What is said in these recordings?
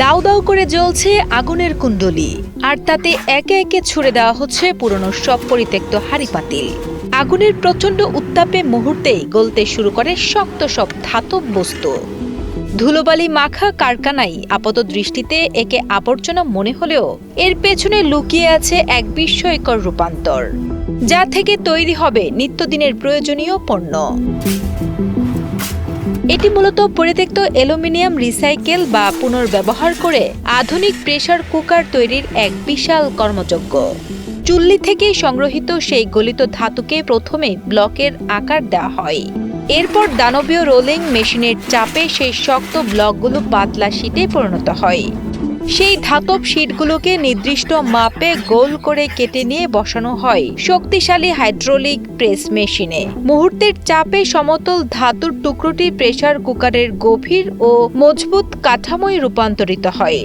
দাউ দাউ করে জ্বলছে আগুনের কুণ্ডলী, আর তাতে একে একে ছুড়ে দেওয়া হচ্ছে পুরনো সব পরিত্যক্ত হাঁড়ি পাতিল। আগুনের প্রচণ্ড উত্তাপে মুহূর্তেই গলতে শুরু করে শক্ত সব ধাতব বস্তু। ধুলোবালি মাখা কারখানায় আপাত দৃষ্টিতে একে আবর্জনা মনে হলেও এর পেছনে লুকিয়ে আছে এক বিস্ময়কর রূপান্তর, যা থেকে তৈরি হবে নিত্যদিনের প্রয়োজনীয় পণ্য। এটি মূলত পরিত্যক্ত অ্যালুমিনিয়াম রিসাইকেল বা পুনর্ব্যবহার করে আধুনিক প্রেসার কুকার তৈরির এক বিশাল কর্মযজ্ঞ। চুল্লি থেকে সংগ্রহিত সেই গলিত ধাতুকে প্রথমে ব্লকের আকার দেওয়া হয়। এরপর দানবীয় রোলিং মেশিনের চাপে সেই শক্ত ব্লকগুলো পাতলা শীটে পরিণত হয়। সেই ধাতব শীটগুলোকে নির্দিষ্ট মাপে গোল করে কেটে নিয়ে বসানো হয় শক্তিশালী হাইড্রোলিক প্রেস মেশিনে। মুহূর্তের চাপে সমতল ধাতুর টুকরোটি প্রেসার কুকারের গভীর ও মজবুত কাঠামোয় রূপান্তরিত হয়।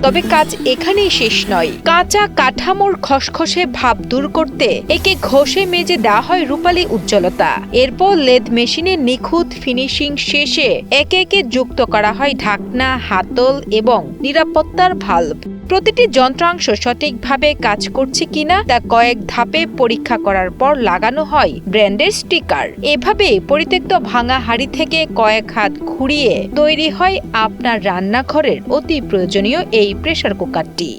তবে কাজ এখানেই শেষ নয়। কাঁচা কাঠামোর খসখসে ভাব দূর করতে একে ঘষে মেজে দেওয়া হয় রূপালী উজ্জ্বলতা। এরপর লেদ মেশিনে নিখুঁত ফিনিশিং শেষে একে একে যুক্ত করা হয় ঢাকনা, হাতল এবং নিরাপত্তার ভাল্ব। প্রতিটি যন্ত্রাংশ সঠিকভাবে কাজ করছে কিনা তা কয়েক ধাপে পরীক্ষা করার পর লাগানো হয় ব্র্যান্ডের স্টিকার। এভাবে পরিত্যক্ত ভাঙা হাঁড়ি থেকে কয়েক হাত ঘুরিয়ে তৈরি হয় আপনার রান্নাঘরের অতি প্রয়োজনীয় এই প্রেসার কুকারটি।